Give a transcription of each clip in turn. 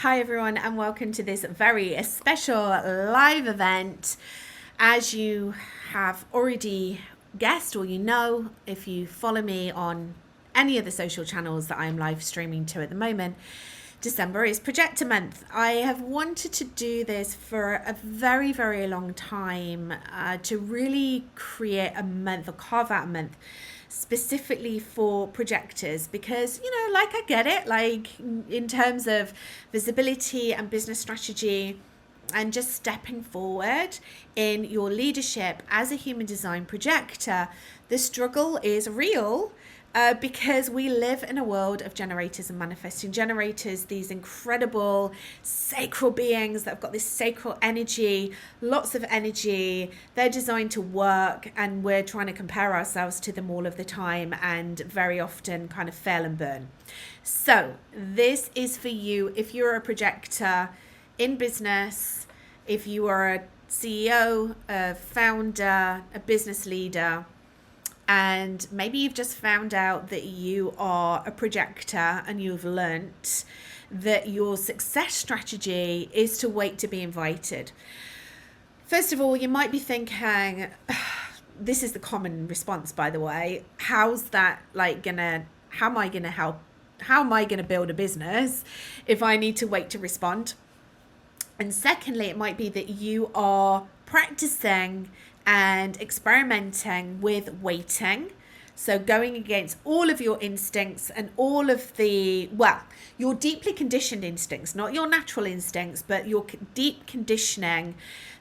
Hi everyone, and welcome to this very special live event. As you have already guessed, or you know, if you follow me on any of the social channels that I'm live streaming to at the moment, December is Projector Month. I have wanted to do this for a very, very long time to really create a month or carve out a month specifically for projectors, because like I get it, like in terms of visibility and business strategy and just stepping forward in your leadership as a human design projector, the struggle is real. Because we live in a world of generators and manifesting generators, these incredible sacral beings that have got this sacral energy, lots of energy. They're designed to work, and we're trying to compare ourselves to them all of the time and very often kind of fail and burn. So this is for you if you're a projector in business, if you are a CEO, a founder, a business leader, and maybe you've just found out that you are a projector and you've learnt that your success strategy is to wait to be invited. First of all, you might be thinking, this is the common response, by the way, how am I going to build a business if I need to wait to respond? And secondly, it might be that you are practicing and experimenting with waiting. So going against all of your instincts and all of your deeply conditioned instincts, not your natural instincts, but your deep conditioning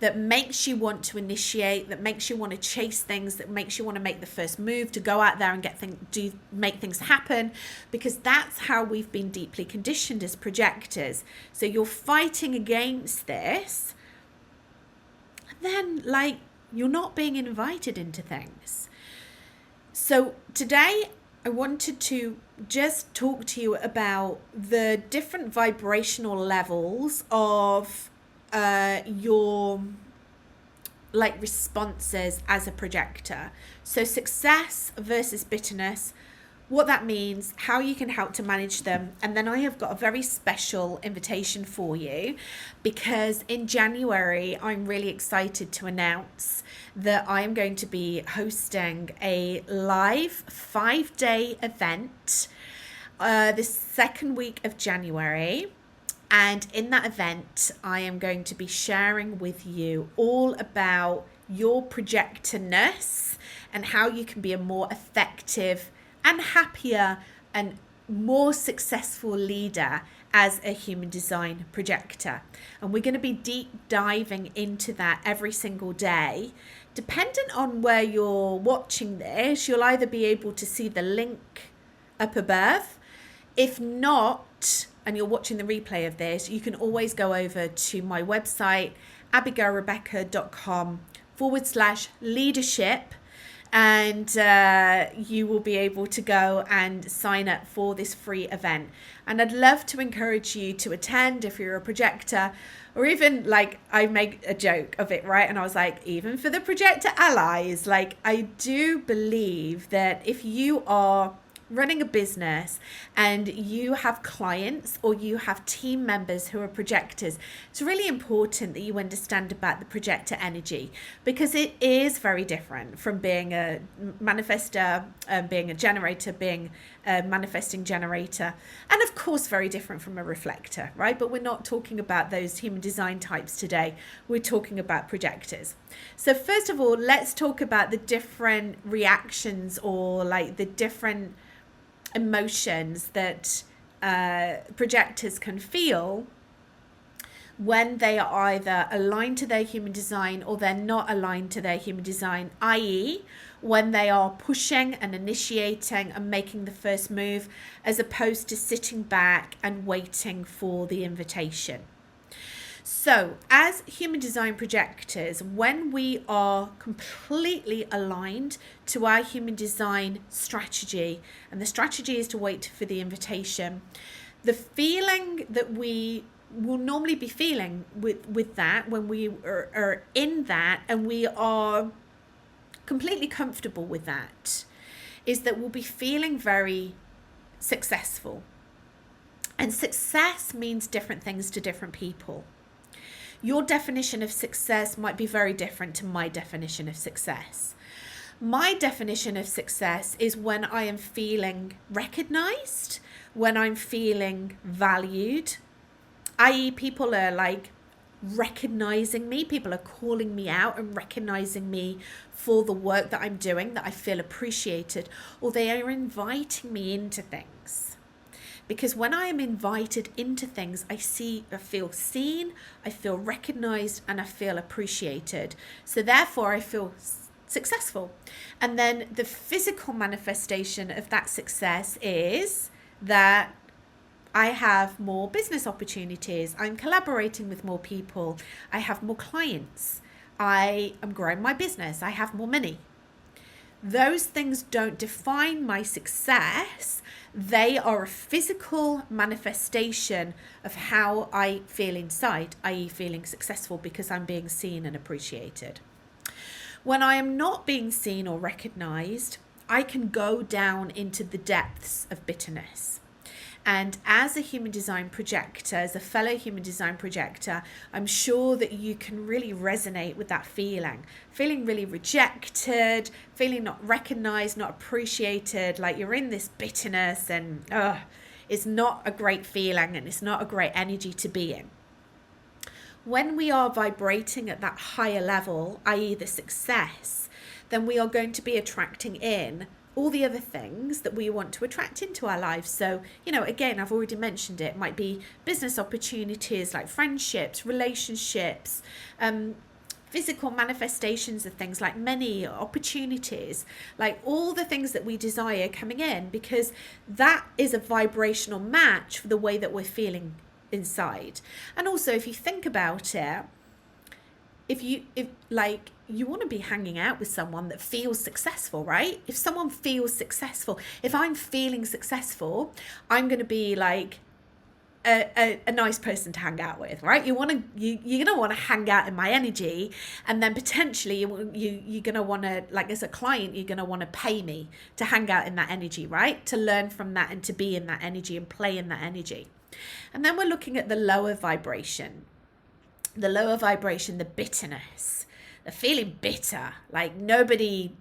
that makes you want to initiate, that makes you want to chase things, that makes you want to make the first move, to go out there and make things happen, because that's how we've been deeply conditioned as projectors. So you're fighting against this, and then you're not being invited into things. So today I wanted to just talk to you about the different vibrational levels of your responses as a projector. So success versus bitterness, what that means, how you can help to manage them. And then I have got a very special invitation for you, because in January, I'm really excited to announce that I am going to be hosting a live 5-day event the second week of January. And in that event, I am going to be sharing with you all about your projectorness and how you can be a more effective and happier and more successful leader as a human design projector. And we're going to be deep diving into that every single day. Dependent on where you're watching this, you'll either be able to see the link up above. If not, and you're watching the replay of this, you can always go over to my website, abigailrebecca.com/leadership. And you will be able to go and sign up for this free event. And I'd love to encourage you to attend if you're a projector, or even I make a joke of it, right? And I was like, even for the projector allies, I do believe that if you are running a business and you have clients or you have team members who are projectors, it's really important that you understand about the projector energy, because it is very different from being a manifestor, being a generator, being a manifesting generator, and of course very different from a reflector, right? But we're not talking about those human design types today. We're talking about projectors. So first of all, let's talk about the different reactions, or the different emotions that projectors can feel when they are either aligned to their human design or they're not aligned to their human design, i.e. when they are pushing and initiating and making the first move, as opposed to sitting back and waiting for the invitation. So as human design projectors, when we are completely aligned to our human design strategy, and the strategy is to wait for the invitation, the feeling that we will normally be feeling with that, when we are in that and we are completely comfortable with that, is that we'll be feeling very successful. And success means different things to different people. Your definition of success might be very different to my definition of success. My definition of success is when I am feeling recognized, when I'm feeling valued, i.e. people are like recognizing me, people are calling me out and recognizing me for the work that I'm doing, that I feel appreciated, or they are inviting me into things. Because when I am invited into things, I feel seen, I feel recognized, and I feel appreciated. So therefore I feel successful. And then the physical manifestation of that success is that I have more business opportunities, I'm collaborating with more people, I have more clients, I am growing my business, I have more money. Those things don't define my success. They are a physical manifestation of how I feel inside, i.e. feeling successful because I'm being seen and appreciated. When I am not being seen or recognized, I can go down into the depths of bitterness. And as a human design projector, as a fellow human design projector, I'm sure that you can really resonate with that feeling really rejected, feeling not recognized, not appreciated, like you're in this bitterness, and it's not a great feeling and it's not a great energy to be in. When we are vibrating at that higher level, i.e. the success, then we are going to be attracting in all the other things that we want to attract into our lives. So, again, I've already mentioned it might be business opportunities like friendships, relationships, physical manifestations of things like money, opportunities, like all the things that we desire coming in, because that is a vibrational match for the way that we're feeling inside. And also, if you think about it, if you want to be hanging out with someone that feels successful, right? If someone feels successful, if I'm feeling successful, I'm going to be like a nice person to hang out with, right? You're going to want to hang out in my energy, and then potentially you're going to want to, like as a client, you're going to want to pay me to hang out in that energy, right? To learn from that and to be in that energy and play in that energy. And then we're looking at the lower vibration. The lower vibration, the bitterness, the feeling bitter, like nobody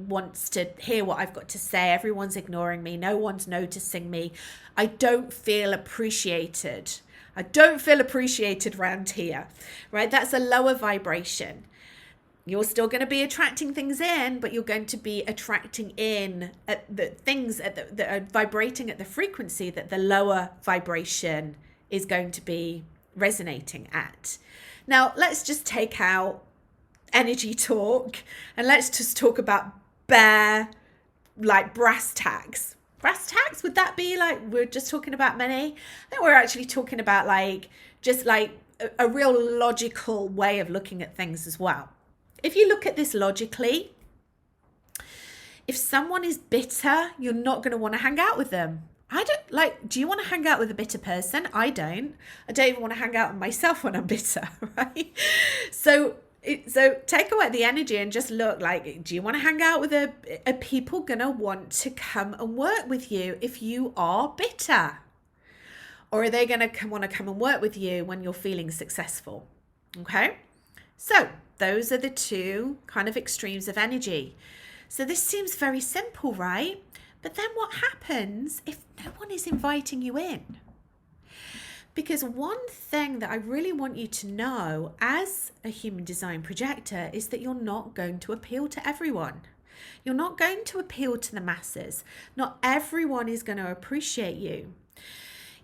wants to hear what I've got to say. Everyone's ignoring me. No one's noticing me. I don't feel appreciated. I don't feel appreciated around here, right? That's a lower vibration. You're still going to be attracting things in, but you're going to be attracting in at the things that are vibrating at the frequency that the lower vibration is going to be resonating at. Now, let's just take out energy talk and let's just talk about bare, like brass tacks. Brass tacks, would that be like we're just talking about money? I think we're actually talking about like just like a real logical way of looking at things as well. If you look at this logically, if someone is bitter, you're not going to want to hang out with them. Do you want to hang out with a bitter person? I don't even want to hang out with myself when I'm bitter, right? So take away the energy and just look like, do you want to hang out with are people going to want to come and work with you if you are bitter? Or are they going to want to come and work with you when you're feeling successful? Okay. So those are the two kind of extremes of energy. So this seems very simple, right? But then what happens if no one is inviting you in? Because one thing that I really want you to know as a human design projector is that you're not going to appeal to everyone. You're not going to appeal to the masses. Not everyone is going to appreciate you.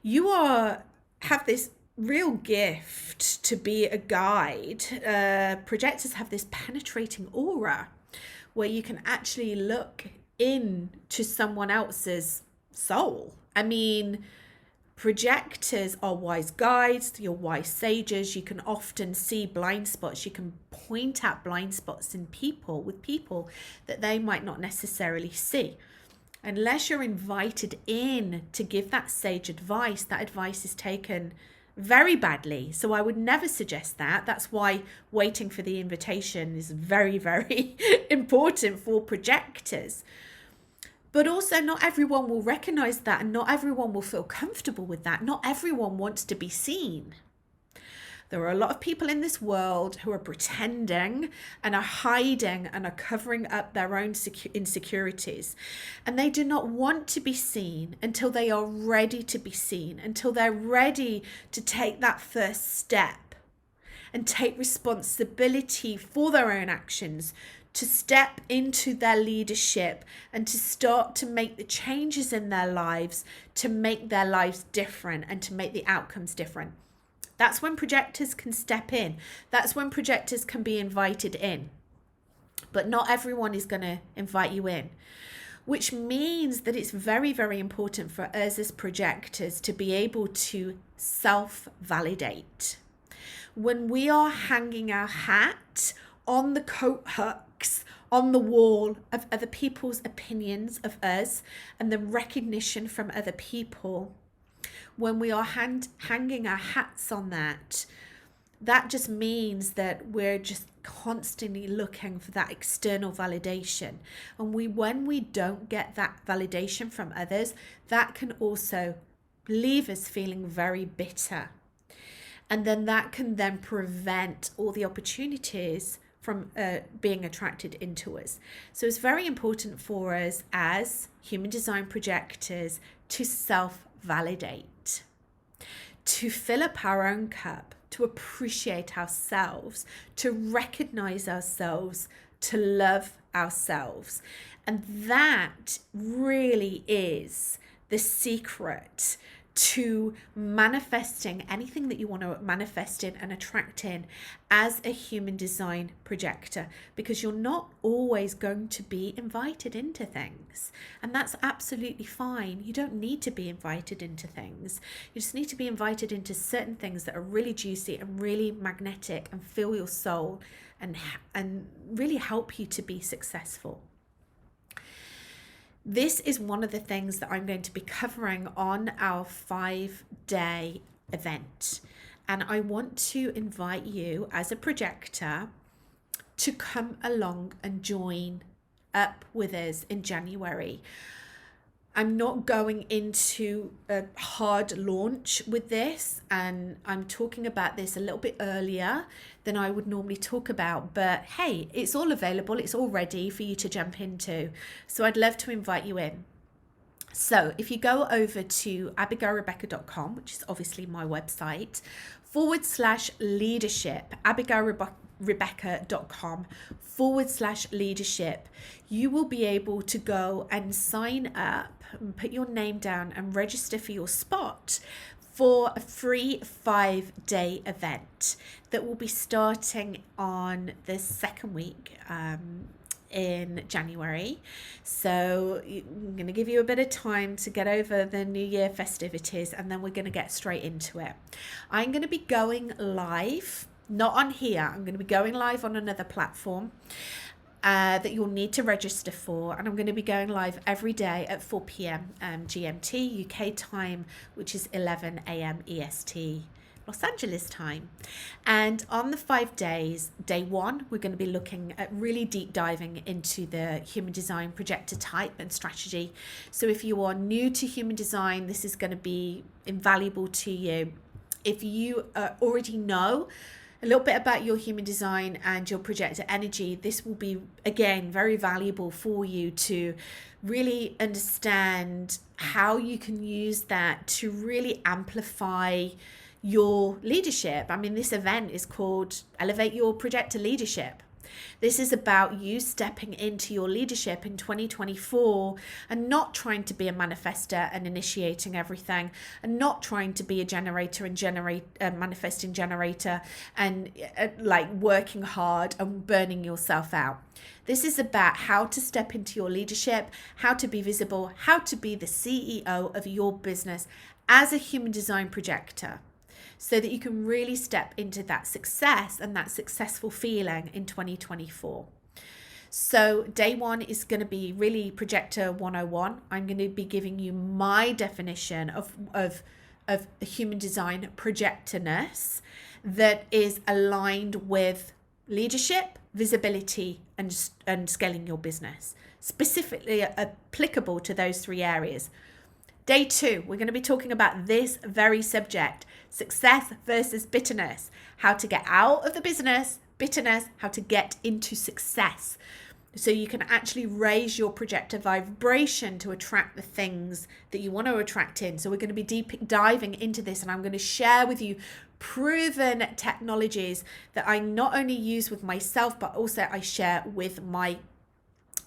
You have this real gift to be a guide. Projectors have this penetrating aura where you can actually look into someone else's soul. I mean, projectors are wise guides, you're wise sages. You can often see blind spots. You can point out blind spots in people that they might not necessarily see. Unless you're invited in to give that sage advice, that advice is taken very badly. So I would never suggest that. That's why waiting for the invitation is very, very important for projectors. But also, not everyone will recognize that, and not everyone will feel comfortable with that. Not everyone wants to be seen. There are a lot of people in this world who are pretending and are hiding and are covering up their own insecurities. And they do not want to be seen until they are ready to be seen, until they're ready to take that first step and take responsibility for their own actions, to step into their leadership and to start to make the changes in their lives, to make their lives different and to make the outcomes different. That's when projectors can step in. That's when projectors can be invited in. But not everyone is going to invite you in, which means that it's very, very important for us as projectors to be able to self-validate. When we are hanging our hat on the coat hooks, on the wall of other people's opinions of us and the recognition from other people, when we are hanging our hats on that just means that we're just constantly looking for that external validation. And when we don't get that validation from others, that can also leave us feeling very bitter. And then that can then prevent all the opportunities from being attracted into us. So it's very important for us as human design projectors to self-validate, to fill up our own cup, to appreciate ourselves, to recognize ourselves, to love ourselves. And that really is the secret to manifesting anything that you want to manifest in and attract in as a human design projector, because you're not always going to be invited into things, and that's absolutely fine. You don't need to be invited into things. You just need to be invited into certain things that are really juicy and really magnetic and fill your soul and really help you to be successful. This is one of the things that I'm going to be covering on our 5-day event. And I want to invite you as a projector to come along and join up with us in January. I'm not going into a hard launch with this, and I'm talking about this a little bit earlier than I would normally talk about, but hey, it's all available, it's all ready for you to jump into. So I'd love to invite you in. So if you go over to abigailrebecca.com, which is obviously my website, /leadership, abigailrebecca.com/leadership, you will be able to go and sign up and put your name down and register for your spot for a free 5-day event that will be starting on the second week in January. So I'm going to give you a bit of time to get over the New Year festivities, and then we're going to get straight into it. I'm going to be going live, not on here. I'm going to be going live on another platform that you'll need to register for, and I'm going to be going live every day at 4 p.m. GMT UK time, which is 11 a.m. EST Los Angeles time. And on the 5 days, day 1, we're going to be looking at really deep diving into the human design projector type and strategy. So if you are new to human design, this is going to be invaluable to you. If you already know a little bit about your human design and your projector energy, this will be, again, very valuable for you to really understand how you can use that to really amplify your leadership. I mean, this event is called Elevate Your Projector Leadership. This is about you stepping into your leadership in 2024 and not trying to be a manifester and initiating everything, and not trying to be a generator and manifesting generator and like working hard and burning yourself out. This is about how to step into your leadership, how to be visible, how to be the CEO of your business as a human design projector, so that you can really step into that success and that successful feeling in 2024. So day 1 is going to be really Projector 101. I'm going to be giving you my definition of human design projectorness that is aligned with leadership, visibility, and scaling your business, specifically applicable to those 3 areas. Day 2, we're going to be talking about this very subject, success versus bitterness, how to get out of the business, bitterness, how to get into success. So you can actually raise your projector vibration to attract the things that you want to attract in. So we're going to be deep diving into this, and I'm going to share with you proven technologies that I not only use with myself, but also I share with my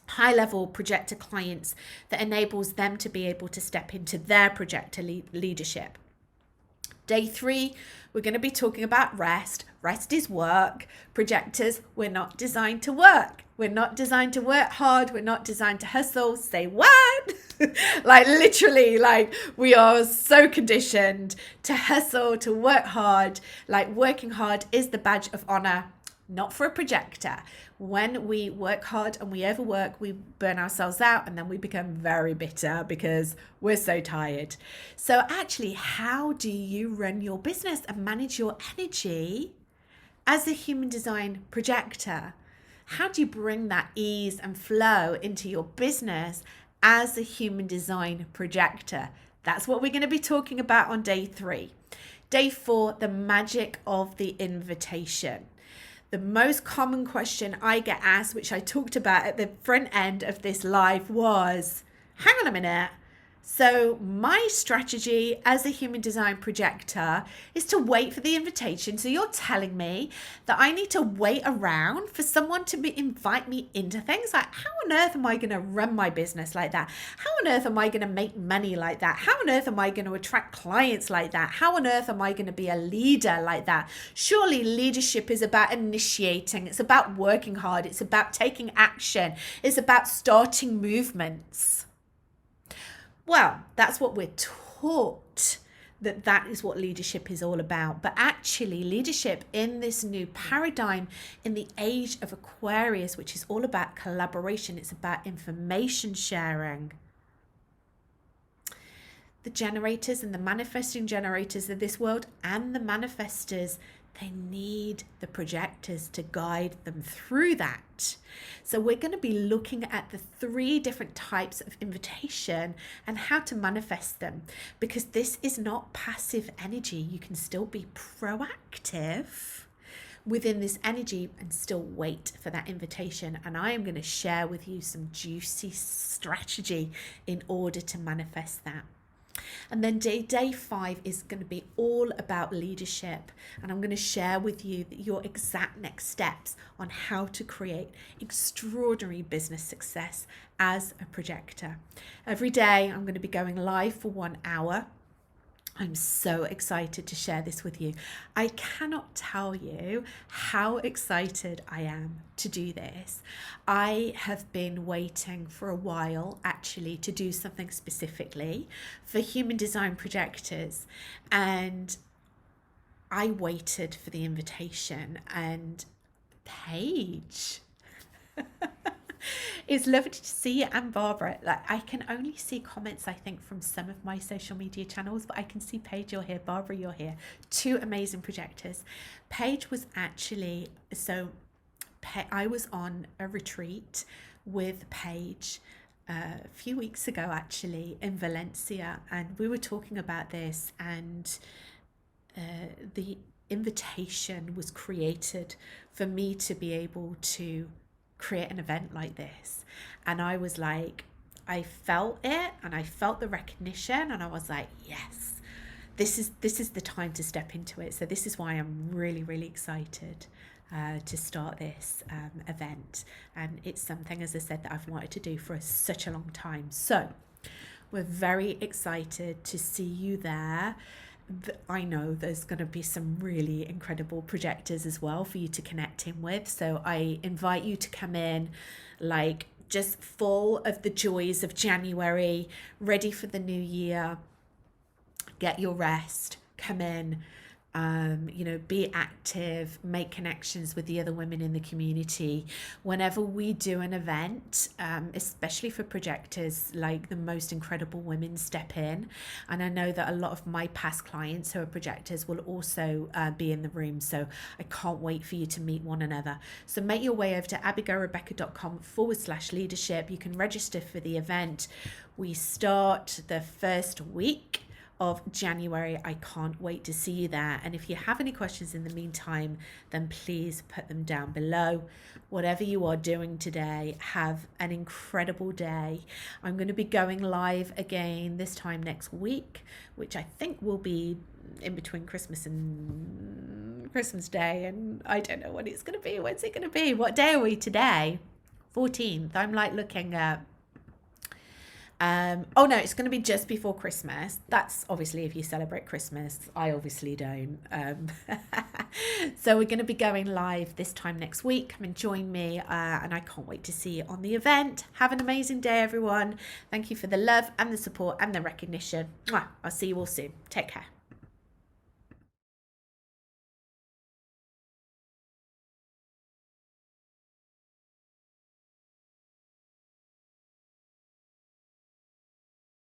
high-level projector clients that enables them to be able to step into their projector leadership. Day 3, we're going to be talking about rest. Rest is work. Projectors, we're not designed to work. We're not designed to work hard. We're not designed to hustle. Say what? Like literally, like we are so conditioned to hustle, to work hard. Like working hard is the badge of honor, not for a projector. When we work hard and we overwork, we burn ourselves out, and then we become very bitter because we're so tired. So actually, how do you run your business and manage your energy as a human design projector? How do you bring that ease and flow into your business as a human design projector? That's what we're going to be talking about on day 3. Day 4, the magic of the invitation. The most common question I get asked, which I talked about at the front end of this live, was, hang on a minute. So my strategy as a human design projector is to wait for the invitation. So you're telling me that I need to wait around for someone to invite me into things? Like, how on earth am I going to run my business like that? How on earth am I going to make money like that? How on earth am I going to attract clients like that? How on earth am I going to be a leader like that? Surely leadership is about initiating. It's about working hard. It's about taking action. It's about starting movements. Well, that's what we're taught, that is what leadership is all about. But actually, leadership in this new paradigm, in the age of Aquarius, which is all about collaboration, it's about information sharing. The generators and the manifesting generators of this world and the manifestors, they need the projectors to guide them through that. So we're going to be looking at the 3 different types of invitation and how to manifest them, because this is not passive energy. You can still be proactive within this energy and still wait for that invitation. And I am going to share with you some juicy strategy in order to manifest that. And then day 5 is going to be all about leadership, and I'm going to share with you your exact next steps on how to create extraordinary business success as a projector. Every day I'm going to be going live for 1 hour. I'm so excited to share this with you. I cannot tell you how excited I am to do this. I have been waiting for a while actually to do something specifically for Human Design Projectors, and I waited for the invitation, and Paige it's lovely to see you, and Barbara. Like, I can only see comments, I think, from some of my social media channels, but I can see Paige, you're here, Barbara, you're here. 2 amazing projectors. Paige was actually, I was on a retreat with Paige a few weeks ago, actually, in Valencia, and we were talking about this, and the invitation was created for me to be able to create an event like this. And I was like, I felt it, and I felt the recognition, and I was like, yes, this is the time to step into it. So this is why I'm really, really excited to start this event. And it's something, as I said, that I've wanted to do for such a long time. So we're very excited to see you there. I know there's going to be some really incredible projectors as well for you to connect in with. So I invite you to come in like just full of the joys of January, ready for the new year. Get your rest, come in, Be active, make connections with the other women in the community. Whenever we do an event, especially for projectors, like the most incredible women step in. And I know that a lot of my past clients who are projectors will also be in the room. So I can't wait for you to meet one another. So make your way over to abigailrebecca.com/leadership. You can register for the event. We start the first week of January. I can't wait to see you there. And if you have any questions in the meantime, then please put them down below. Whatever you are doing today, have an incredible day. I'm going to be going live again this time next week, which I think will be in between Christmas and Christmas Day. And I don't know when it's going to be. When's it going to be? What day are we today? 14th. I'm like looking at oh no, it's going to be just before Christmas. That's obviously if you celebrate Christmas. I obviously don't. So we're going to be going live this time next week. Come and join me, and I can't wait to see you on the event. Have an amazing day, everyone. Thank you for the love and the support and the recognition. I'll see you all soon. Take care.